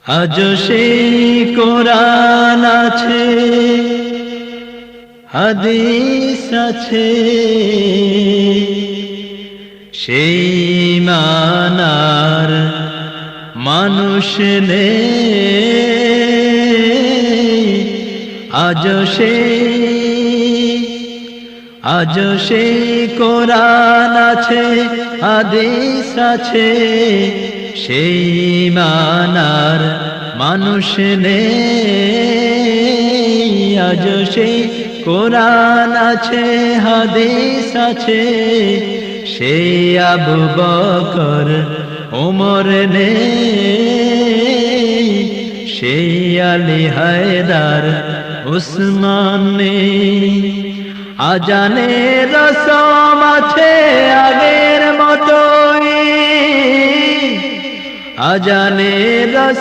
আজ সেই কোরআন আছে, হাদিস আছে, সেই মানার মানুষ নেই। আজ সেই কোরআন আছে, হাদিস আছে, সেই মানার মানুষ নেই। আজ সেই কোরআন আছে, হাদিস আছে, সেই আবু বকর ওমর নেই, সেই আলী হায়দার উসমান নেই। আজানে রসম আছে আগের মতোই, আজানে রসম